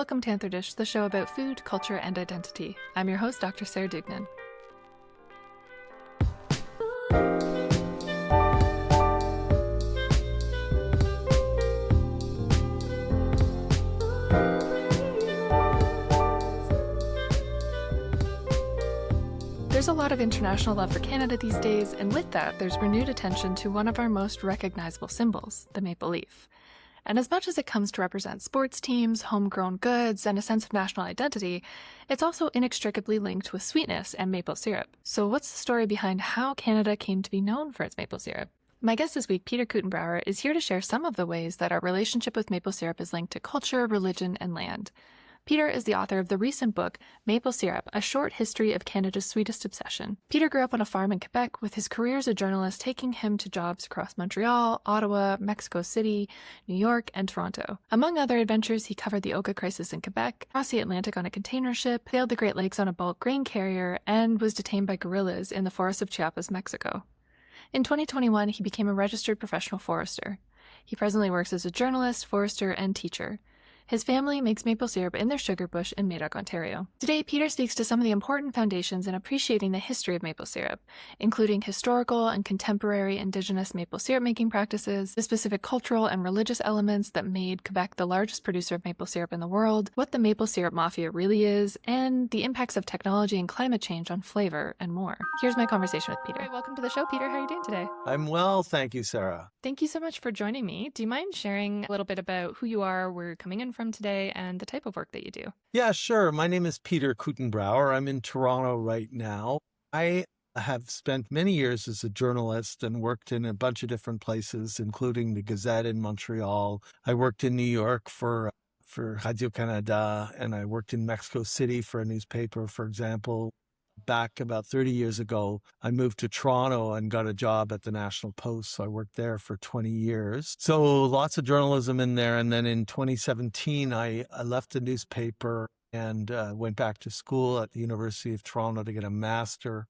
Welcome to Anther Dish, the show about food, culture, and identity. I'm your host, Dr. Sarah Dugnan. There's a lot of international love for Canada these days, and with that, there's renewed attention to one of our most recognizable symbols, the maple leaf. And as much as it comes to represent sports teams, homegrown goods, and a sense of national identity, it's also inextricably linked with sweetness and maple syrup. So what's the story behind how Canada came to be known for its maple syrup? My guest this week, Peter Kuitenbrouwer, is here to share some of the ways that our relationship with maple syrup is linked to culture, religion, and land. Peter is the author of the recent book, Maple Syrup, A Short History of Canada's Sweetest Obsession. Peter grew up on a farm in Quebec, with his career as a journalist taking him to jobs across Montreal, Ottawa, Mexico City, New York, and Toronto. Among other adventures, he covered the Oka crisis in Quebec, crossed the Atlantic on a container ship, sailed the Great Lakes on a bulk grain carrier, and was detained by guerrillas in the forests of Chiapas, Mexico. In 2021, he became a registered professional forester. He presently works as a journalist, forester, and teacher. His family makes maple syrup in their sugar bush in Medoc, Ontario. Today, Peter speaks to some of the important foundations in appreciating the history of maple syrup, including historical and contemporary Indigenous maple syrup making practices, the specific cultural and religious elements that made Quebec the largest producer of maple syrup in the world, what the maple syrup mafia really is, and the impacts of technology and climate change on flavor, and more. Here's my conversation with Peter. All right, welcome to the show, Peter. How are you doing today? I'm well, thank you, Sarah. Thank you so much for joining me. Do you mind sharing a little bit about who you are, where you're coming in from today, and the type of work that you do? Yeah, sure. My name is Peter Kuitenbrouwer. I'm in Toronto right now. I have spent many years as a journalist and worked in a bunch of different places, including the Gazette in Montreal. I worked in New York for Radio-Canada, and I worked in Mexico City for a newspaper, for example. Back about 30 years ago, I moved to Toronto and got a job at the National Post. So I worked there for 20 years. So lots of journalism in there. And then in 2017, I left the newspaper and went back to school at the University of Toronto to get a Master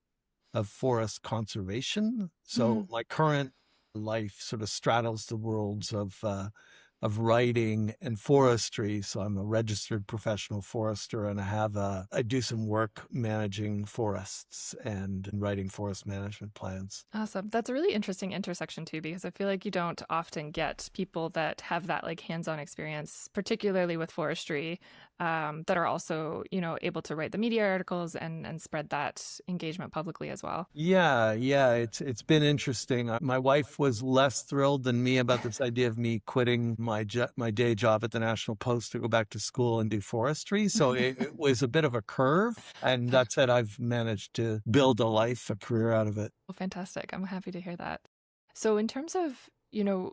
of Forest Conservation. So my current life sort of straddles the worlds of writing and forestry. So I'm a registered professional forester, and I do some work managing forests and writing forest management plans. Awesome. That's a really interesting intersection too, because I feel like you don't often get people that have that like hands-on experience, particularly with forestry, that are also, able to write the media articles and spread that engagement publicly as well. Yeah. It's been interesting. My wife was less thrilled than me about this idea of me quitting my day job at the National Post to go back to school and do forestry. So it was a bit of a curve. And that said, I've managed to build a career out of it. Well, fantastic. I'm happy to hear that. So in terms of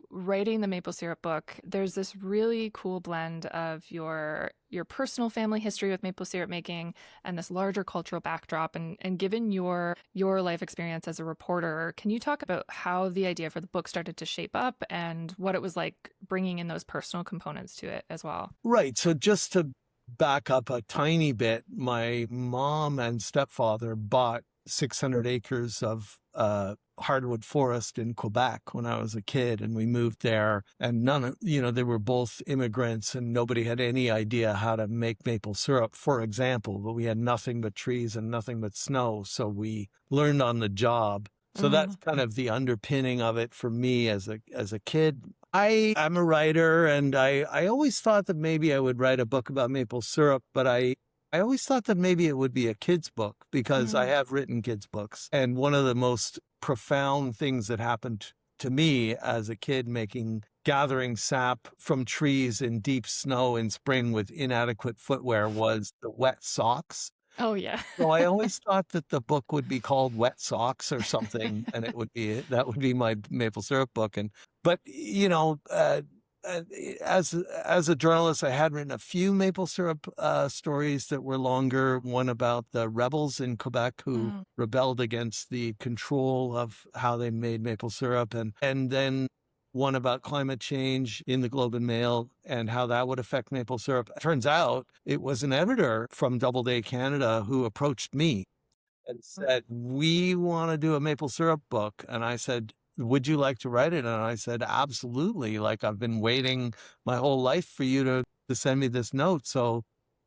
writing the maple syrup book, there's this really cool blend of your personal family history with maple syrup making and this larger cultural backdrop. And given your life experience as a reporter, can you talk about how the idea for the book started to shape up and what it was like bringing in those personal components to it as well? Right. So just to back up a tiny bit, my mom and stepfather bought 600 acres of hardwood forest in Quebec when I was a kid, and we moved there, and they were both immigrants and nobody had any idea how to make maple syrup, for example, but we had nothing but trees and nothing but snow. So we learned on the job. So that's kind of the underpinning of it for me as a kid. I'm a writer, and I always thought that maybe I would write a book about maple syrup, but I always thought that maybe it would be a kid's book because I have written kids' books. And one of the most profound things that happened to me as a kid gathering sap from trees in deep snow in spring with inadequate footwear was the wet socks. Oh, yeah. So I always thought that the book would be called Wet Socks or something, and that would be my maple syrup book. But as a journalist, I had written a few maple syrup stories that were longer. One about the rebels in Quebec who rebelled against the control of how they made maple syrup, and then one about climate change in the Globe and Mail and how that would affect maple syrup. Turns out it was an editor from Doubleday Canada who approached me and said, "We want to do a maple syrup book." And I said, "Would you like to write it?" And I said, "Absolutely. Like, I've been waiting my whole life for you to to send me this note. So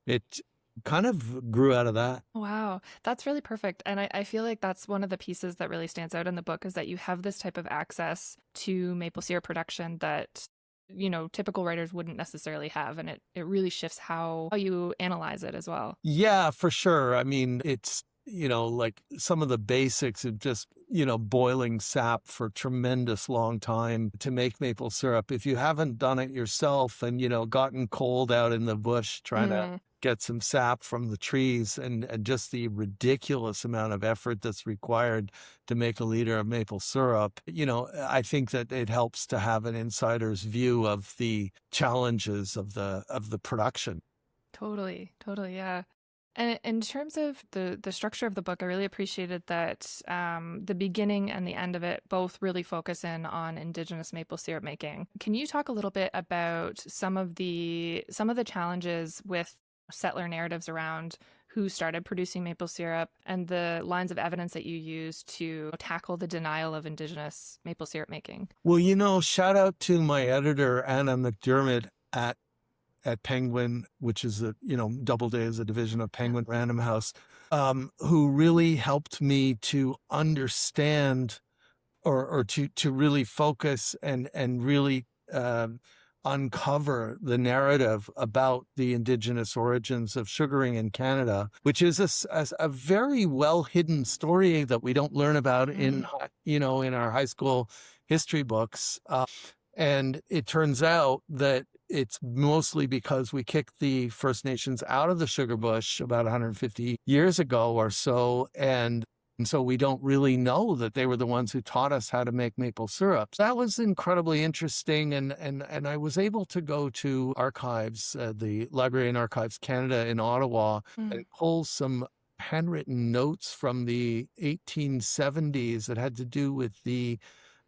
it kind of grew out of that. Wow, that's really perfect. And I feel like that's one of the pieces that really stands out in the book is that you have this type of access to maple syrup production that, typical writers wouldn't necessarily have. And it really shifts how you analyze it as well. Yeah, for sure. I mean, it's, like some of the basics of just, boiling sap for tremendous long time to make maple syrup. If you haven't done it yourself and, gotten cold out in the bush trying to Mm, get some sap from the trees and just the ridiculous amount of effort that's required to make a liter of maple syrup, I think that it helps to have an insider's view of the challenges of the production. totally, totally, yeah. And in terms of the structure of the book, I really appreciated that the beginning and the end of it both really focus in on Indigenous maple syrup making. Can you talk a little bit about some of the challenges with settler narratives around who started producing maple syrup and the lines of evidence that you use to tackle the denial of Indigenous maple syrup making? Well, shout out to my editor, Anna McDermott at Penguin, which is Doubleday is a division of Yeah. Penguin Random House, who really helped me to understand or to really focus and really uncover the narrative about the Indigenous origins of sugaring in Canada, which is a very well hidden story that we don't learn about Mm. in our high school history books. And it turns out that it's mostly because we kicked the First Nations out of the sugar bush about 150 years ago or so. And so we don't really know that they were the ones who taught us how to make maple syrup. That was incredibly interesting. And I was able to go to archives, the Library and Archives Canada in Ottawa, Mm. and pull some handwritten notes from the 1870s that had to do with the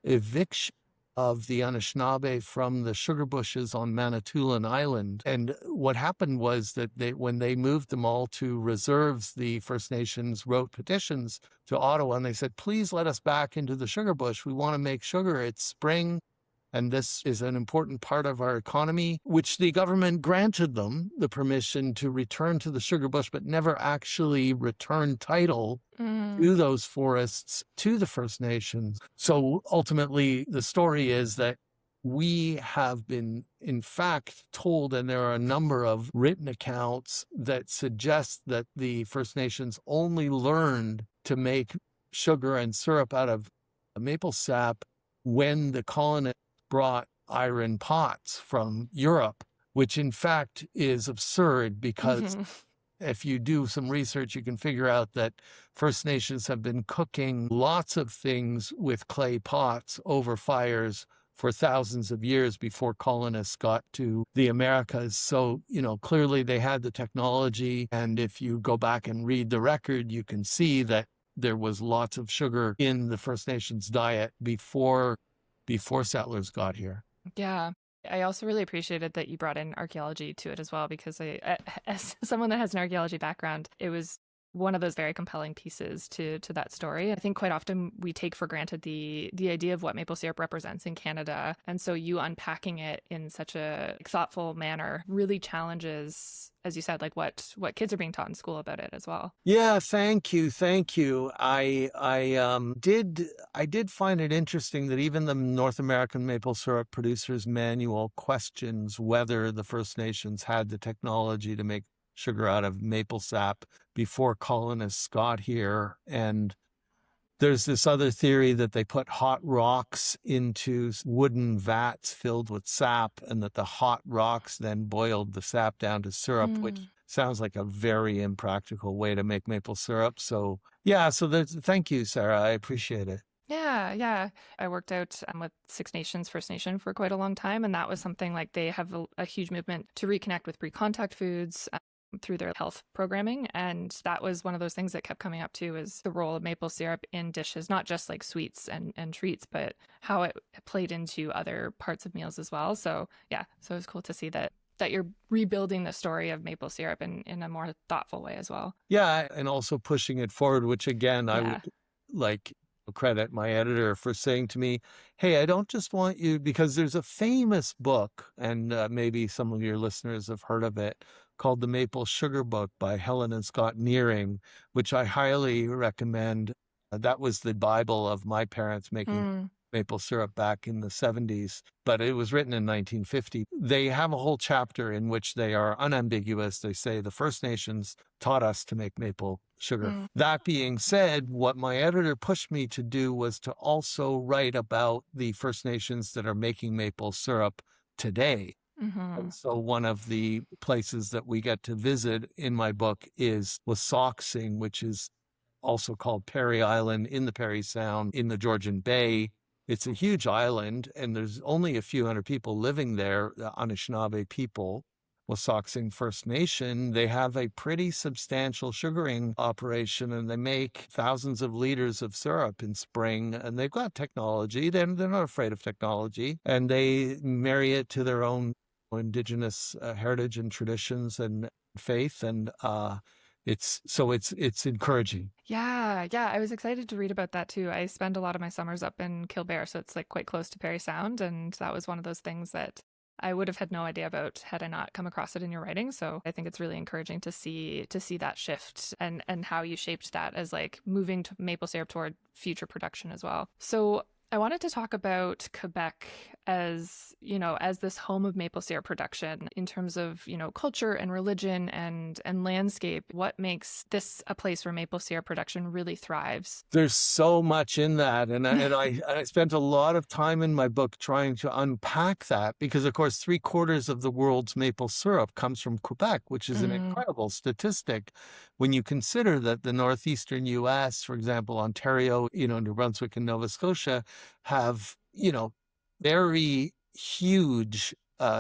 eviction of the Anishinaabe from the sugar bushes on Manitoulin Island. And what happened was that when they moved them all to reserves, the First Nations wrote petitions to Ottawa and they said, please let us back into the sugar bush. We want to make sugar. It's spring. And this is an important part of our economy, which the government granted them the permission to return to the sugar bush, but never actually return title Mm. to those forests to the First Nations. So ultimately, the story is that we have been, in fact, told, and there are a number of written accounts that suggest that the First Nations only learned to make sugar and syrup out of maple sap when the colonists brought iron pots from Europe, which in fact is absurd because Mhm. if you do some research, you can figure out that First Nations have been cooking lots of things with clay pots over fires for thousands of years before colonists got to the Americas. So, clearly they had the technology. And if you go back and read the record, you can see that there was lots of sugar in the First Nations diet before settlers got here. Yeah. I also really appreciated that you brought in archaeology to it as well, because as someone that has an archaeology background, it was one of those very compelling pieces to that story. I think quite often we take for granted the idea of what maple syrup represents in Canada, and so you unpacking it in such a thoughtful manner really challenges, as you said, like what kids are being taught in school about it as well. Yeah, thank you, thank you. I did find it interesting that even the North American Maple Syrup Producers Manual questions whether the First Nations had the technology to make sugar out of maple sap before colonists got here. And there's this other theory that they put hot rocks into wooden vats filled with sap, and that the hot rocks then boiled the sap down to syrup, which Mm. sounds like a very impractical way to make maple syrup. So, yeah, thank you, Sarah. I appreciate it. Yeah, yeah. I worked out with Six Nations First Nation for quite a long time, and that was something like they have a huge movement to reconnect with pre-contact foods through their health programming, and that was one of those things that kept coming up too, is the role of maple syrup in dishes, not just like sweets and treats, but how it played into other parts of meals as well. So yeah, so it was cool to see that you're rebuilding the story of maple syrup in a more thoughtful way as well. Yeah, and also pushing it forward, which again, I Yeah. would like credit my editor for saying to me, "Hey, I don't just want you," because there's a famous book, and maybe some of your listeners have heard of it, called The Maple Sugar Book by Helen and Scott Nearing, which I highly recommend. That was the Bible of my parents making Mm, maple syrup back in the 70s, but it was written in 1950. They have a whole chapter in which they are unambiguous. They say the First Nations taught us to make maple sugar. mm, That being said, what my editor pushed me to do was to also write about the First Nations that are making maple syrup today. mm-hmm, And so one of the places that we get to visit in my book is Wasauksing, which is also called Perry Island in the Perry Sound in the Georgian Bay. It's a huge island, and there's only a few hundred people living there, the Anishinaabe people. Wasauksing First Nation, they have a pretty substantial sugaring operation, and they make thousands of liters of syrup in spring, and they've got technology. They're not afraid of technology, and they marry it to their own Indigenous heritage and traditions and faith, and it's encouraging. yeah, yeah. I was excited to read about that too. I spend a lot of my summers up in Kildare, so it's like quite close to Parry Sound, and that was one of those things that I would have had no idea about had I not come across it in your writing. So I think it's really encouraging to see that shift and how you shaped that as like moving to maple syrup toward future production as well. So I wanted to talk about Quebec as, you know, as this home of maple syrup production in terms of, you know, culture and religion and landscape. What makes this a place where maple syrup production really thrives? There's so much in that, and I spent a lot of time in my book trying to unpack that because, of course, 3/4 of the world's maple syrup comes from Quebec, which is an Mm, incredible statistic when you consider that the northeastern U.S., for example, Ontario, New Brunswick and Nova Scotia, have very huge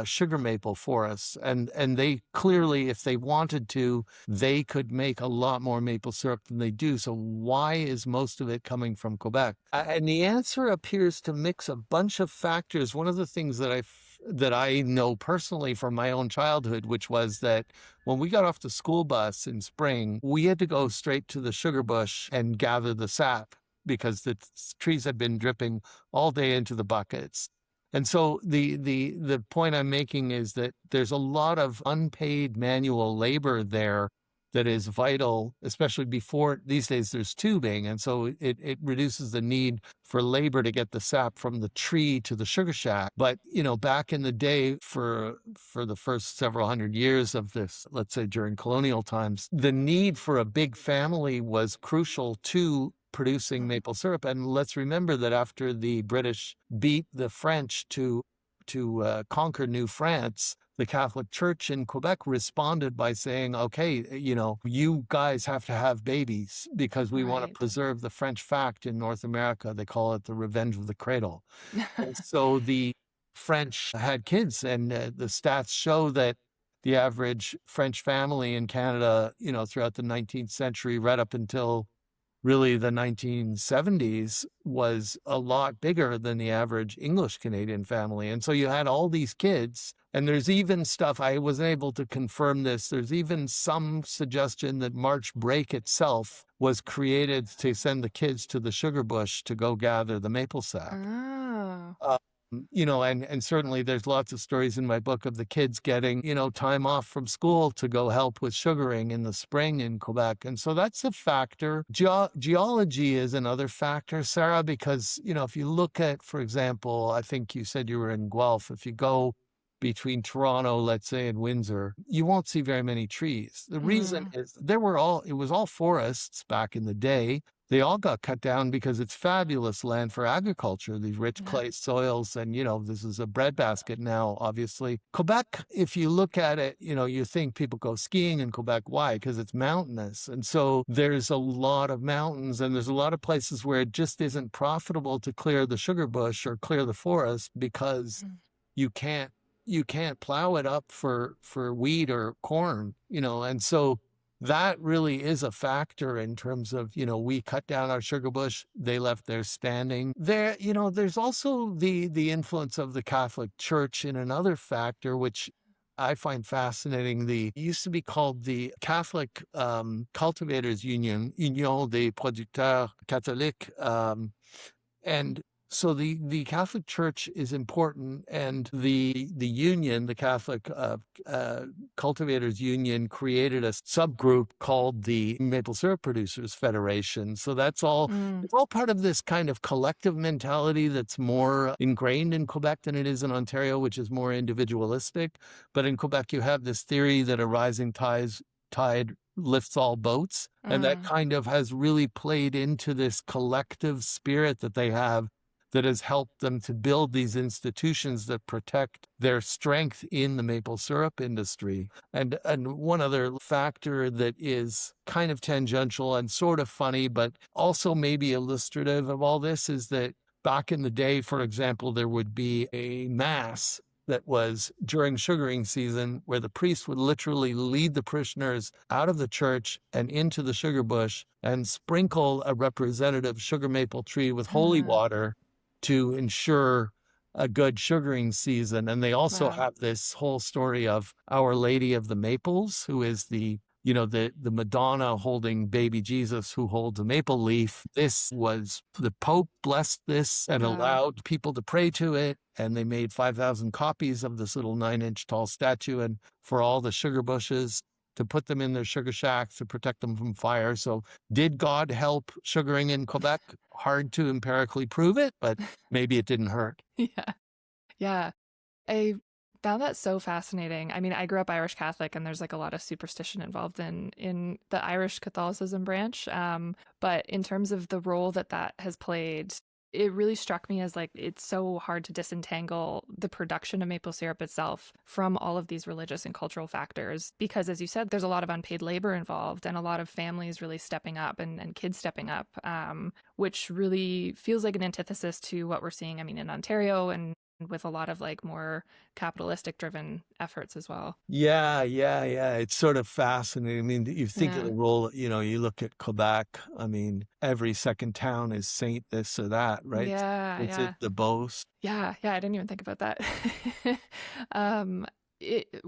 sugar maple forests, and they clearly, if they wanted to, they could make a lot more maple syrup than they do. So why is most of it coming from Quebec? And the answer appears to mix a bunch of factors. One of the things that I know personally from my own childhood, which was that when we got off the school bus in spring, we had to go straight to the sugar bush and gather the sap because the trees had been dripping all day into the buckets. And so the point I'm making is that there's a lot of unpaid manual labor there that is vital, especially before these days there's tubing. And so it reduces the need for labor to get the sap from the tree to the sugar shack. But, back in the day for the first several hundred years of this, let's say during colonial times, the need for a big family was crucial to producing maple syrup. And let's remember that after the British beat the French to conquer New France, the Catholic Church in Quebec responded by saying, okay, you guys have to have babies because we want to right. preserve the French fact in North America. They call it the revenge of the cradle. And so the French had kids, and the stats show that the average French family in Canada, throughout the 19th century, right up until really the 1970s, was a lot bigger than the average English Canadian family. And so you had all these kids, and there's even stuff, I wasn't able to confirm this, there's even some suggestion that March break itself was created to send the kids to the sugar bush to go gather the maple sap. Oh. And certainly there's lots of stories in my book of the kids getting, time off from school to go help with sugaring in the spring in Quebec. And so that's a factor. Geology is another factor, Sarah, because, if you look at, for example, I think you said you were in Guelph. If you go between Toronto, let's say, and Windsor, you won't see very many trees. The reason Mm, is it was all forests back in the day. They all got cut down because it's fabulous land for agriculture, these rich yeah. clay soils. And, this is a breadbasket now, obviously. Quebec, if you look at it, you think people go skiing in Quebec. Why? Because it's mountainous. And so there's a lot of mountains, and there's a lot of places where it just isn't profitable to clear the sugar bush or clear the forest because Mm. you can't plow it up for wheat or corn, and so that really is a factor in terms of, we cut down our sugar bush, they left theirs standing. There's also the influence of the Catholic Church in another factor, which I find fascinating. It used to be called the Catholic Cultivators Union, Union des Producteurs Catholiques. And so the Catholic Church is important, and the union, the Catholic Cultivators Union, created a subgroup called the Maple Syrup Producers Federation. So that's all. Mm, It's all part of this kind of collective mentality that's more ingrained in Quebec than it is in Ontario, which is more individualistic. But in Quebec, you have this theory that a rising tide lifts all boats. And that mm, kind of has really played into this collective spirit that they have that has helped them to build these institutions that protect their strength in the maple syrup industry. And one other factor that is kind of tangential and sort of funny, but also maybe illustrative of all this is that back in the day, for example, there would be a mass that was during sugaring season where the priest would literally lead the parishioners out of the church and into the sugar bush and sprinkle a representative sugar maple tree with holy mm. water to ensure a good sugaring season. And they also Wow. have this whole story of Our Lady of the Maples, who is the Madonna holding baby Jesus who holds a maple leaf. This was the Pope blessed this and Wow. allowed people to pray to it. And they made 5,000 copies of this little 9-inch tall statue. And for all the sugar bushes to put them in their sugar shacks to protect them from fire. So did God help sugaring in Quebec? Hard to empirically prove it, but maybe it didn't hurt. Yeah. Yeah. I found that so fascinating. I mean, I grew up Irish Catholic, and there's like a lot of superstition involved in the Irish Catholicism branch. But in terms of the role that that has played, it really struck me as like it's so hard to disentangle the production of maple syrup itself from all of these religious and cultural factors. Because, as you said, there's a lot of unpaid labor involved and a lot of families really stepping up and kids stepping up, which really feels like an antithesis to what we're seeing, I mean, in Ontario and with a lot of like more capitalistic driven efforts as well. Yeah. It's sort of fascinating. I mean, you think of Yeah. the role, you look at Quebec. I mean, every second town is Saint this or that, right? Yeah, Is it yeah. the Beauce? Yeah, I didn't even think about that. um, it,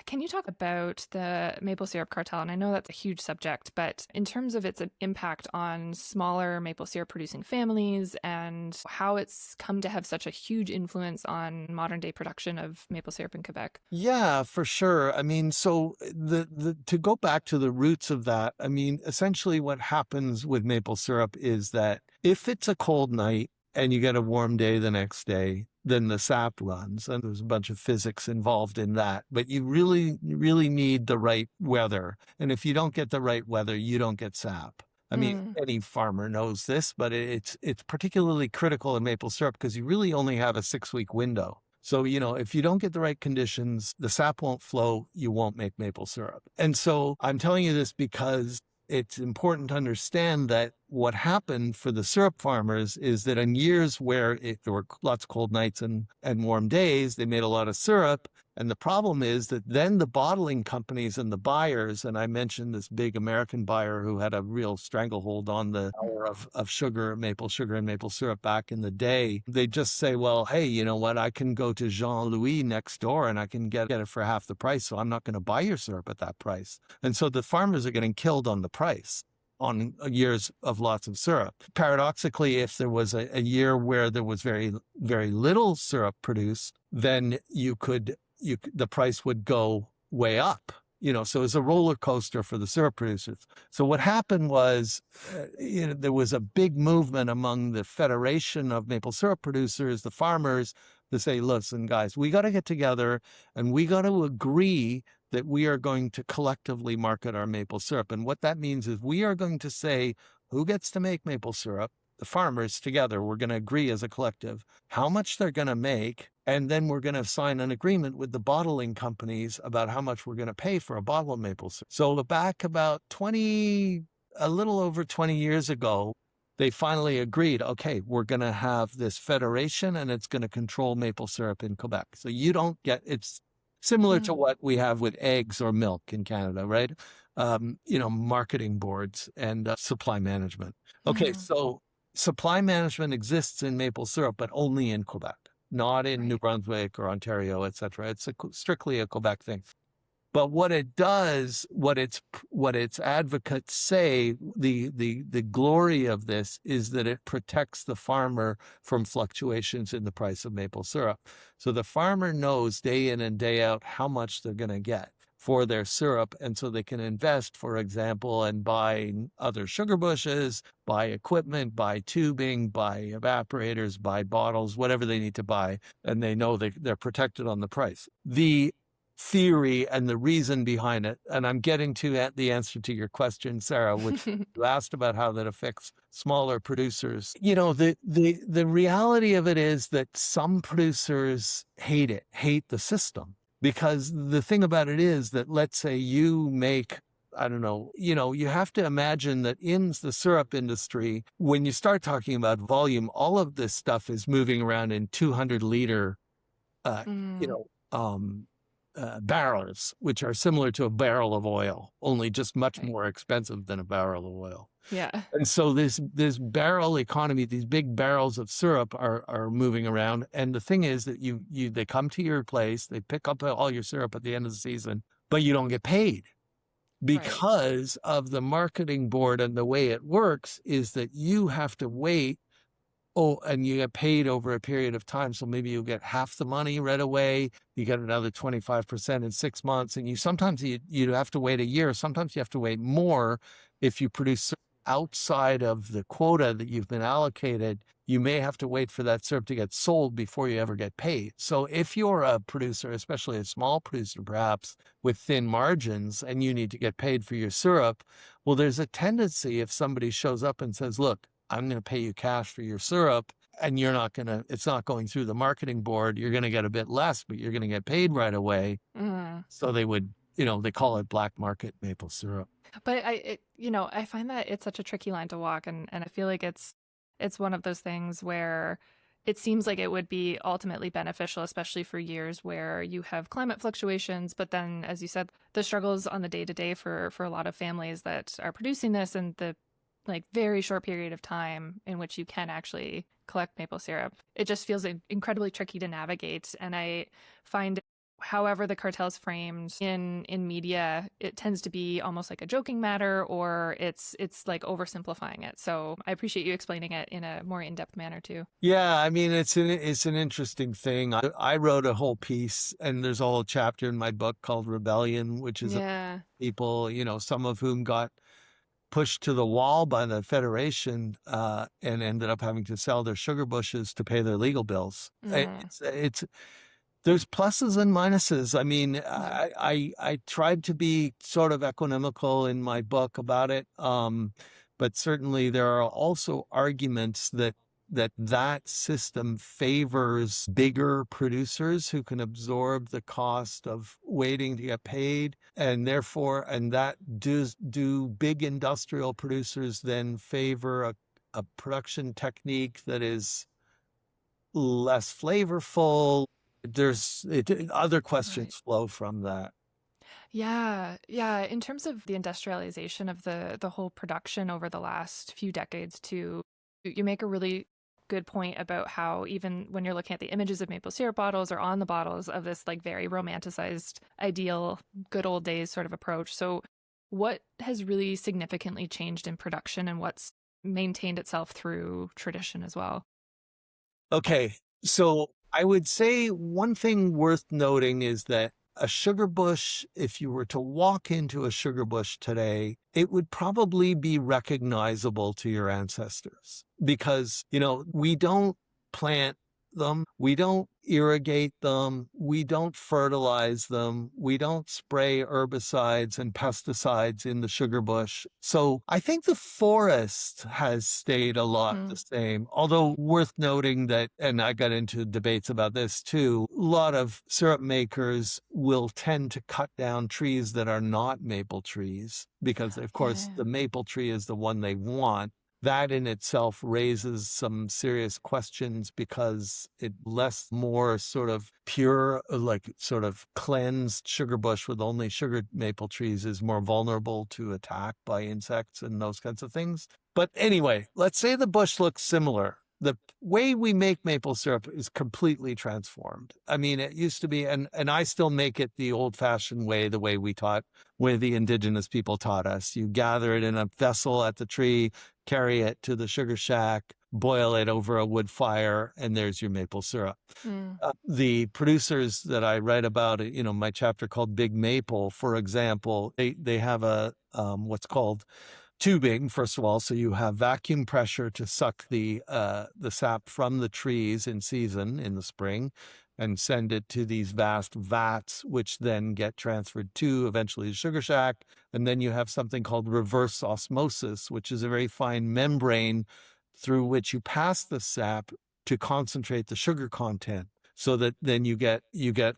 can you talk about the maple syrup cartel? And I know that's a huge subject, but in terms of its impact on smaller maple syrup producing families and how it's come to have such a huge influence on modern day production of maple syrup in Quebec. Yeah, for sure. I mean, so the to go back to the roots of that, I mean, essentially what happens with maple syrup is that if it's a cold night and you get a warm day the next day, then the sap runs, and there's a bunch of physics involved in that. But you really need the right weather. And if you don't get the right weather, you don't get sap. I mean, Mm, any farmer knows this, but it's particularly critical in maple syrup because you really only have a 6-week window. So, if you don't get the right conditions, the sap won't flow, you won't make maple syrup. And so I'm telling you this because it's important to understand that what happened for the syrup farmers is that in years where there were lots of cold nights and warm days, they made a lot of syrup. And the problem is that then the bottling companies and the buyers, and I mentioned this big American buyer who had a real stranglehold on the power of sugar, maple sugar and maple syrup back in the day, they just say, well, hey, you know what? I can go to Jean-Louis next door and I can get it for half the price. So I'm not going to buy your syrup at that price. And so the farmers are getting killed on the price on years of lots of syrup. Paradoxically, if there was a year where there was very, very little syrup produced, then the price would go way up. So it was a roller coaster for the syrup producers. So what happened was, there was a big movement among the Federation of Maple Syrup Producers, the farmers, to say, listen, guys, we got to get together and we got to agree that we are going to collectively market our maple syrup. And what that means is we are going to say who gets to make maple syrup. The farmers together, we're going to agree as a collective how much they're going to make. And then we're going to sign an agreement with the bottling companies about how much we're going to pay for a bottle of maple syrup. So back about a little over 20 years ago, they finally agreed, okay, we're going to have this federation and it's going to control maple syrup in Quebec. So it's similar to mm, what we have with eggs or milk in Canada, right? Marketing boards and supply management. Okay, mm. so supply management exists in maple syrup, but only in Quebec. not in New Right. Brunswick or Ontario, etc. It's strictly a Quebec thing. But what it does, what its advocates say, the glory of this is that it protects the farmer from fluctuations in the price of maple syrup. So the farmer knows day in and day out how much they're going to get for their syrup, and so they can invest, for example, and buy other sugar bushes, buy equipment, buy tubing, buy evaporators, buy bottles, whatever they need to buy, and they know they're protected on the price. The theory and the reason behind it, and I'm getting to the answer to your question, Sarah, which you asked about how that affects smaller producers. You know, the reality of it is that some producers hate the system, because the thing about it is that, let's say you make, I don't know, you have to imagine that in the syrup industry, when you start talking about volume, all of this stuff is moving around in 200-liter, you Mm, know, barrels, which are similar to a barrel of oil, only just much right. more expensive than a barrel of oil. Yeah. And so this barrel economy, these big barrels of syrup are moving around. And the thing is that they come to your place, they pick up all your syrup at the end of the season, but you don't get paid, Right. because of the marketing board. And the way it works is that you have to wait. Oh, and you get paid over a period of time. So maybe you get half the money right away. You get another 25% in 6 months. And sometimes you have to wait a year. Sometimes you have to wait more if you produce outside of the quota that you've been allocated. You may have to wait for that syrup to get sold before you ever get paid. So if you're a producer, especially a small producer, perhaps with thin margins, and you need to get paid for your syrup, well, there's a tendency, if somebody shows up and says, look, I'm going to pay you cash for your syrup, and it's not going through the marketing board. You're going to get a bit less, but you're going to get paid right away. Mm. So they call it black market maple syrup. But I find that it's such a tricky line to walk, and I feel like it's one of those things where it seems like it would be ultimately beneficial, especially for years where you have climate fluctuations. But then, as you said, the struggles on the day to day for a lot of families that are producing this, and the like very short period of time in which you can actually collect maple syrup. It just feels incredibly tricky to navigate. And I find, however the cartel's framed in media, it tends to be almost like a joking matter, or it's like oversimplifying it. So I appreciate you explaining it in a more in-depth manner too. Yeah, I mean, it's an interesting thing. I wrote a whole piece, and there's a whole chapter in my book called Rebellion, which is Yeah. people, some of whom got pushed to the wall by the Federation, and ended up having to sell their sugar bushes to pay their legal bills. Mm, It's there's pluses and minuses. I mean, yeah. I tried to be sort of economical in my book about it, but certainly there are also arguments that system favors bigger producers who can absorb the cost of waiting to get paid, and therefore, and that do big industrial producers then favor a production technique that is less flavorful. Other Right. questions flow from that. Yeah, yeah. In terms of the industrialization of the whole production over the last few decades too, you make a really good point about how even when you're looking at the images of maple syrup bottles or on the bottles of this like very romanticized, ideal, good old days sort of approach. So what has really significantly changed in production, and what's maintained itself through tradition as well? Okay, so I would say one thing worth noting is that a sugar bush, if you were to walk into a sugar bush today, it would probably be recognizable to your ancestors, because, we don't plant them, we don't irrigate them, we don't fertilize them, we don't spray herbicides and pesticides in the sugar bush. So I think the forest has stayed a lot the Mm, same, although worth noting that, and I got into debates about this too, a lot of syrup makers will tend to cut down trees that are not maple trees, because of course yeah, the maple tree is the one they want. That in itself raises some serious questions, because it less more sort of pure, like sort of cleansed sugar bush with only sugar maple trees is more vulnerable to attack by insects and those kinds of things. But anyway, let's say the bush looks similar. the way we make maple syrup is completely transformed. I mean, it used to be, and I still make it the old fashioned way, the way we taught, where the indigenous people taught us. You gather it in a vessel at the tree, carry it to the sugar shack, boil it over a wood fire, and there's your maple syrup. Mm. The producers that I write about, my chapter called Big Maple, for example, they have a what's called tubing, first of all, so you have vacuum pressure to suck the sap from the trees in season in the spring and send it to these vast vats, which then get transferred to eventually the sugar shack. And then you have something called reverse osmosis, which is a very fine membrane through which you pass the sap to concentrate the sugar content. So that then you get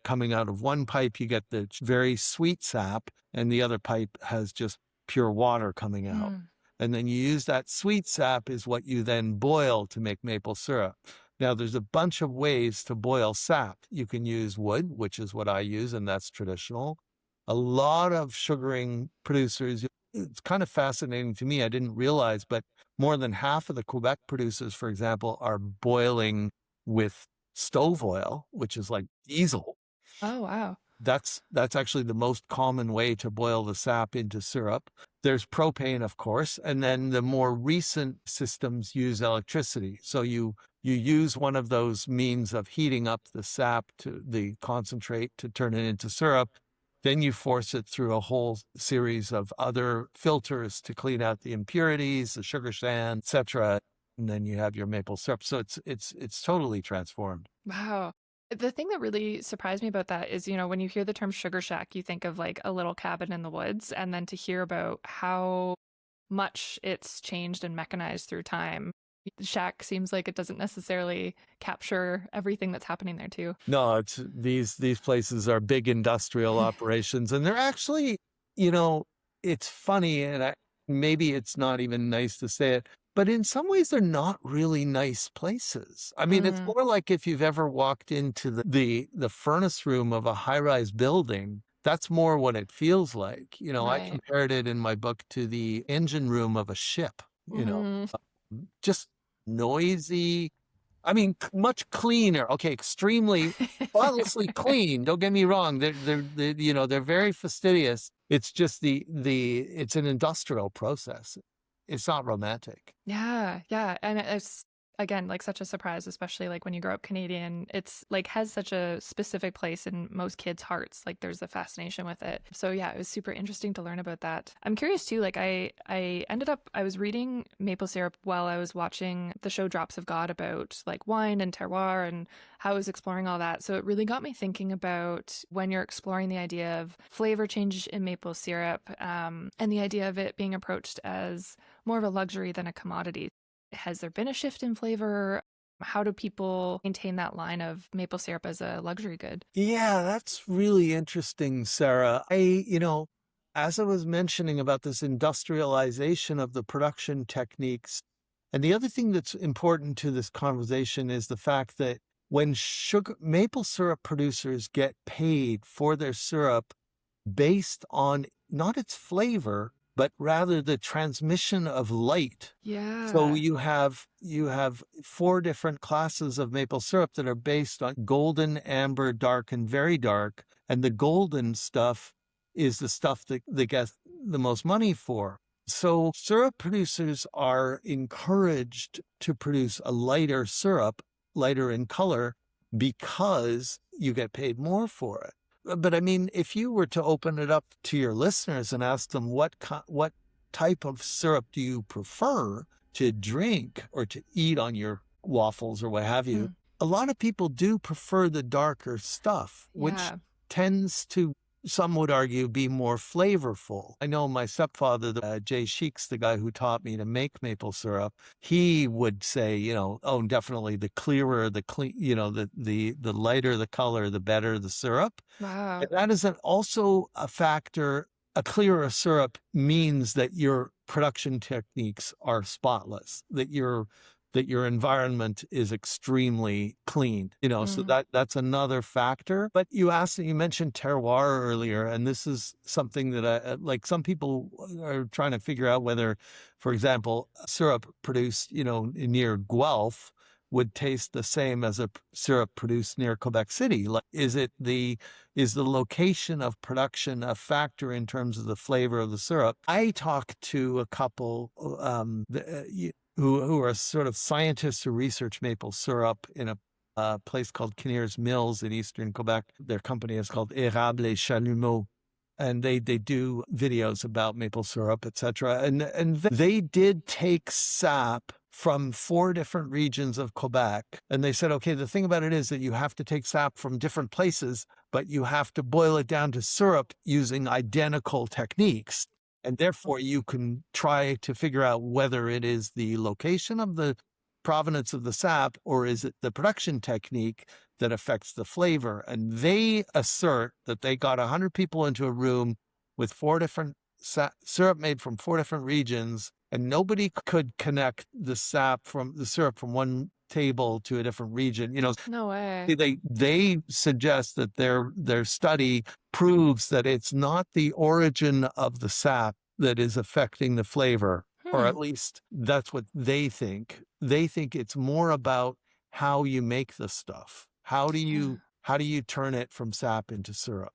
coming out of one pipe, you get the very sweet sap, and the other pipe has just pure water coming out. Mm. And then you use that sweet sap is what you then boil to make maple syrup. Now, there's a bunch of ways to boil sap. You can use wood, which is what I use, and that's traditional. A lot of sugaring producers, it's kind of fascinating to me. I didn't realize, but more than half of the Quebec producers, for example, are boiling with stove oil, which is like diesel. Oh, wow. That's actually the most common way to boil the sap into syrup. There's propane, of course, and then the more recent systems use electricity. So you use one of those means of heating up the sap to the concentrate to turn it into syrup. Then you force it through a whole series of other filters to clean out the impurities, the sugar sand, etc. And then you have your maple syrup. So it's totally transformed. Wow. The thing that really surprised me about that is, when you hear the term sugar shack, you think of like a little cabin in the woods. And then to hear about how much it's changed and mechanized through time, the shack seems like it doesn't necessarily capture everything that's happening there too. No, it's these places are big industrial operations, and they're actually, it's funny, and maybe it's not even nice to say it, but in some ways they're not really nice places. I mean, it's Mm, more like if you've ever walked into the furnace room of a high-rise building, that's more what it feels like. I right. compared it in my book to the engine room of a ship, Hmm. just noisy. I mean, much cleaner. Okay, extremely spotlessly clean. Don't get me wrong. They're very fastidious. It's just it's an industrial process. It's not romantic. Yeah, yeah. And it's again like such a surprise, especially like when you grow up Canadian. It's like has such a specific place in most kids' hearts. Like there's a fascination with it. So yeah, it was super interesting to learn about that. I'm curious too, like I was reading maple syrup while I was watching the show Drops of God about like wine and terroir and how I was exploring all that. So it really got me thinking about when you're exploring the idea of flavor change in maple syrup, and the idea of it being approached as more of a luxury than a commodity. Has there been a shift in flavor? How do people maintain that line of maple syrup as a luxury good? Yeah, that's really interesting, Sarah. As I was mentioning about this industrialization of the production techniques, and the other thing that's important to this conversation is the fact that when maple syrup producers get paid for their syrup based on not its flavor, but rather the transmission of light. So Yeah. you have four different classes of maple syrup that are based on golden, amber, dark, and very dark. And the golden stuff is the stuff that they get the most money for. So syrup producers are encouraged to produce a lighter syrup, lighter in color, because you get paid more for it. But I mean, if you were to open it up to your listeners and ask them what type of syrup do you prefer to drink or to eat on your waffles or what have you, Mm. a lot of people do prefer the darker stuff, which Yeah. tends to, some would argue, be more flavorful. I know my stepfather, Jay Sheeks, the guy who taught me to make maple syrup, he would say, oh, definitely the clearer, the clean, the lighter the color, the better the syrup. Wow. And that is also a factor. A clearer syrup means that your production techniques are spotless, that your environment is extremely clean, so Mm. that's another factor. But you mentioned terroir earlier, and this is something that I like. Some people are trying to figure out whether, for example, syrup produced, near Guelph, would taste the same as a syrup produced near Quebec City? Like, is the location of production a factor in terms of the flavor of the syrup? I talked to a couple who are sort of scientists who research maple syrup in a place called Kinnear's Mills in eastern Quebec. Their company is called Érable et Chalumeau, and they do videos about maple syrup, etc. And they did take sap from 4 different regions of Quebec, and they said, okay, the thing about it is that you have to take sap from different places, but you have to boil it down to syrup using identical techniques. And therefore, you can try to figure out whether it is the location of the provenance of the sap or is it the production technique that affects the flavor. And they assert that they got 100 people into a room with 4 different syrup made from 4 different regions, and nobody could connect the syrup from one table to a different region. No way. They suggest that their study proves that it's not the origin of the sap that is affecting the flavor, or at least that's what they think. They think it's more about how you make the stuff. How do you turn it from sap into syrup?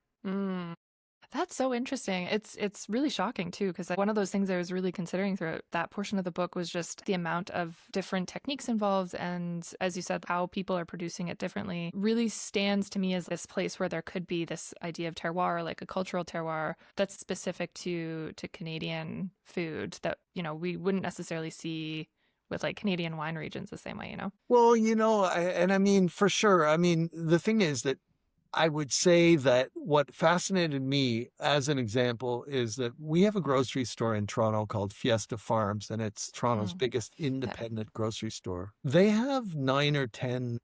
That's so interesting. It's really shocking too, because one of those things I was really considering throughout that portion of the book was just the amount of different techniques involved, and as you said, how people are producing it differently really stands to me as this place where there could be this idea of terroir, like a cultural terroir that's specific to Canadian food that we wouldn't necessarily see with like Canadian wine regions the same way. Well, I mean, for sure. I mean, the thing is that I would say that what fascinated me as an example is that we have a grocery store in Toronto called Fiesta Farms, and it's Toronto's biggest independent grocery store. They have 9 or 10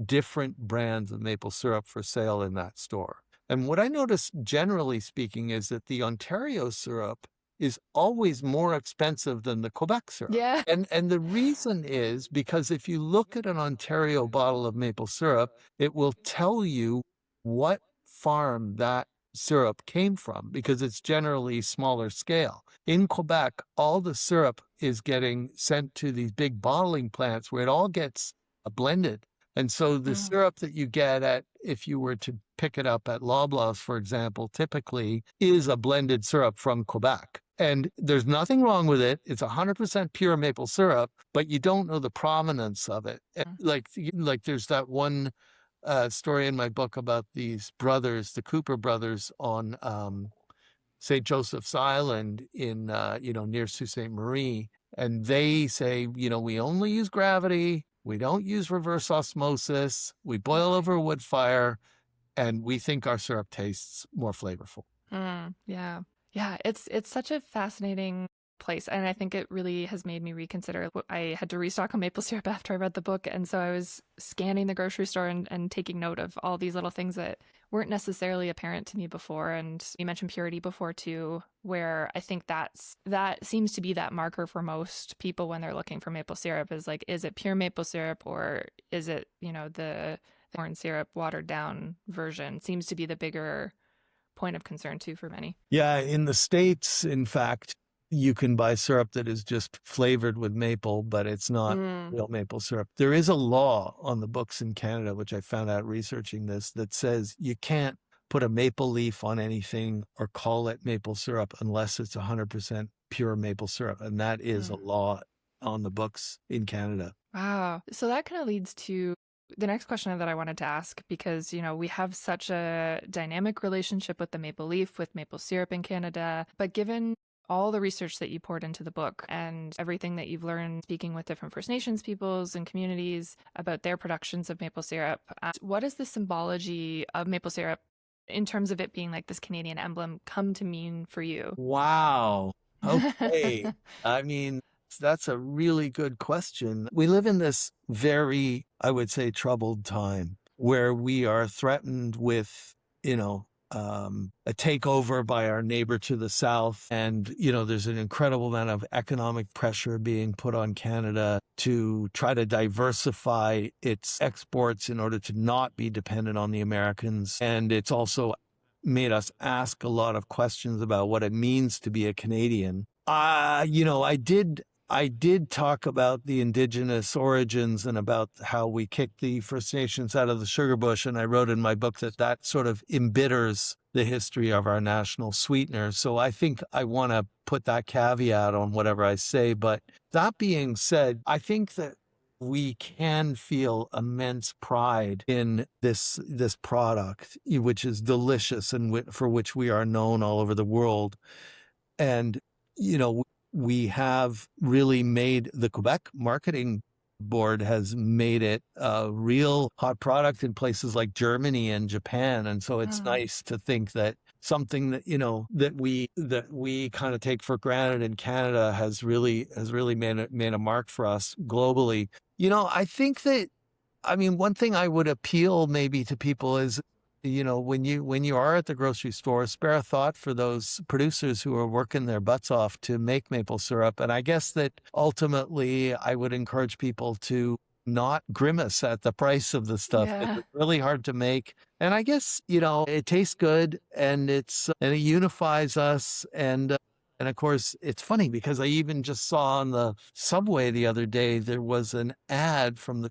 different brands of maple syrup for sale in that store. And what I noticed, generally speaking, is that the Ontario syrup is always more expensive than the Quebec syrup. Yeah. And the reason is because if you look at an Ontario bottle of maple syrup, it will tell you what farm that syrup came from, because it's generally smaller scale. In Quebec, all the syrup is getting sent to these big bottling plants where it all gets blended. And so the syrup that you get if you were to pick it up at Loblaws, for example, typically is a blended syrup from Quebec. And there's nothing wrong with it. It's 100% pure maple syrup, but you don't know the provenance of it. Like there's that one story in my book about these brothers, the Cooper brothers, on St. Joseph's Island in near Sault Ste. Marie, and they say, we only use gravity, we don't use reverse osmosis, we boil over a wood fire, and we think our syrup tastes more flavorful. Yeah, it's such a fascinating place, and I think it really has made me reconsider. I had to restock on maple syrup after I read the book, and so I was scanning the grocery store and taking note of all these little things that weren't necessarily apparent to me before. And you mentioned purity before too, where I think that seems to be that marker for most people when they're looking for maple syrup, is like, is it pure maple syrup, or is it the corn syrup watered down version? Seems to be the bigger point of concern too for many. Yeah, in the States, in fact, you can buy syrup that is just flavored with maple, but it's not real maple syrup. There is a law on the books in Canada, which I found out researching this, that says you can't put a maple leaf on anything or call it maple syrup unless it's 100% pure maple syrup. And that is a law on the books in Canada. Wow. So that kind of leads to the next question that I wanted to ask, because, we have such a dynamic relationship with the maple leaf, with maple syrup in Canada, but given all the research that you poured into the book and everything that you've learned speaking with different First Nations peoples and communities about their productions of maple syrup, what is the symbology of maple syrup in terms of it being like this Canadian emblem come to mean for you? Wow. Okay. I mean, that's a really good question. We live in this very, I would say, troubled time where we are threatened with, a takeover by our neighbor to the south. And, there's an incredible amount of economic pressure being put on Canada to try to diversify its exports in order to not be dependent on the Americans. And it's also made us ask a lot of questions about what it means to be a Canadian. I did I did talk about the indigenous origins and about how we kicked the First Nations out of the sugar bush. And I wrote in my book that that sort of embitters the history of our national sweetener. So I think I want to put that caveat on whatever I say. But that being said, I think that we can feel immense pride in this product, which is delicious and for which we are known all over the world. And, you know, we have really made the Quebec marketing board has made it a real hot product in places like Germany and Japan. And so it's nice to think that something that, you know, that we kind of take for granted in Canada has really made a mark for us globally. You know, I think that, I mean, one thing I would appeal maybe to people is, you know, when you are at the grocery store, spare a thought for those producers who are working their butts off to make maple syrup. And I guess that ultimately I would encourage people to not grimace at the price of the stuff. Yeah. It's really hard to make. And I guess, you know, it tastes good and it unifies us. And of course, it's funny because I even just saw on the subway the other day, there was an ad from the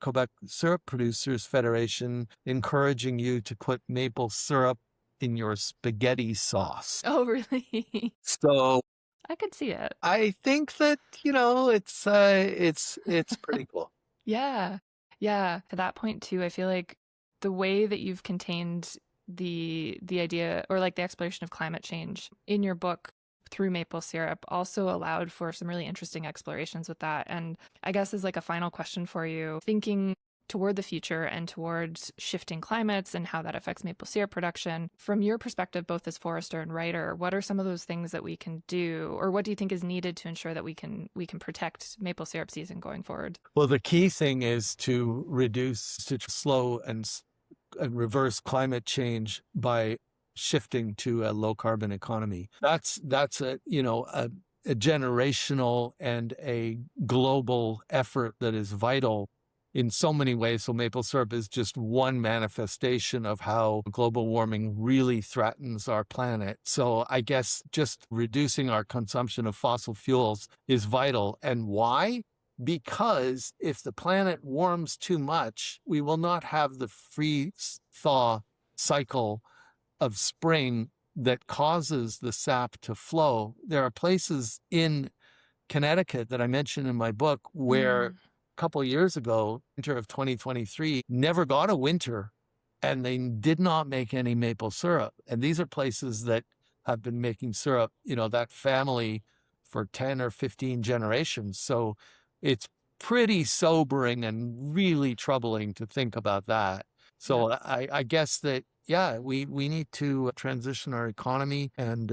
Quebec Syrup Producers Federation encouraging you to put maple syrup in your spaghetti sauce. Oh, really? So I could see it. I think that, you know, it's pretty cool. Yeah. Yeah. To that point too, I feel like the way that you've contained the idea or like the exploration of climate change in your book through maple syrup also allowed for some really interesting explorations with that. And I guess as like a final question for you, thinking toward the future and towards shifting climates and how that affects maple syrup production, from your perspective, both as forester and writer, what are some of those things that we can do, or what do you think is needed to ensure that we can protect maple syrup season going forward? Well, the key thing is to slow and reverse climate change by shifting to a low carbon economy. That's a, you know, a generational and a global effort that is vital in so many ways. So maple syrup is just one manifestation of how global warming really threatens our planet. So I guess just reducing our consumption of fossil fuels is vital. And why? Because if the planet warms too much, we will not have the freeze-thaw cycle of spring that causes the sap to flow. There are places in Connecticut that I mentioned in my book where a couple of years ago, winter of 2023, never got a winter and they did not make any maple syrup. And these are places that have been making syrup, you know, that family for 10 or 15 generations. So it's pretty sobering and really troubling to think about that. So yeah. I guess that, yeah, we need to transition our economy and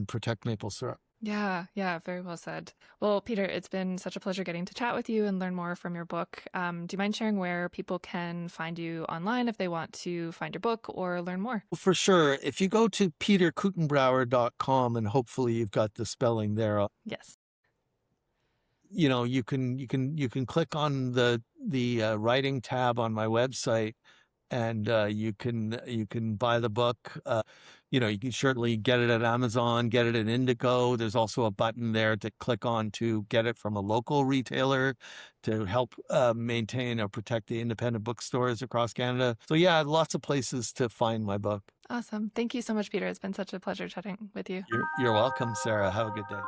protect maple syrup. Yeah, very well said. Well, Peter, it's been such a pleasure getting to chat with you and learn more from your book. Do you mind sharing where people can find you online if they want to find your book or learn more? Well, for sure. If you go to peterkuitenbrouwer.com, and hopefully you've got the spelling there. Yes. You know, you can click on the writing tab on my website, and you can buy the book. You know, you can certainly get it at Amazon, get it at Indigo. There's also a button there to click on to get it from a local retailer to help maintain or protect the independent bookstores across Canada. So yeah, lots of places to find my book. Awesome. Thank you so much, Peter. It's been such a pleasure chatting with you. You're welcome, Sarah. Have a good day.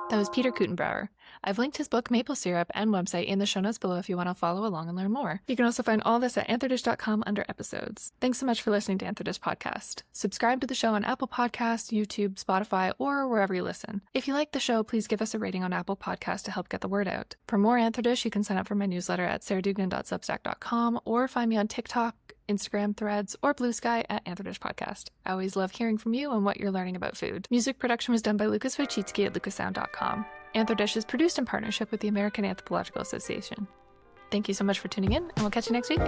That was Peter Kuitenbrouwer. I've linked his book Maple Syrup and website in the show notes below if you want to follow along and learn more. You can also find all this at anthodish.com under episodes. Thanks so much for listening to Anthodish Podcast. Subscribe to the show on Apple Podcasts, YouTube, Spotify, or wherever you listen. If you like the show, please give us a rating on Apple Podcasts to help get the word out. For more Anthodish, you can sign up for my newsletter at sarahdugan.substack.com or find me on TikTok, Instagram, Threads, or Blue Sky at Anthodish Podcast. I always love hearing from you and what you're learning about food. Music production was done by Lucas Wojcicki at lucassound.com. Anthodish is produced in partnership with the American Anthropological Association. Thank you so much for tuning in, and we'll catch you next week.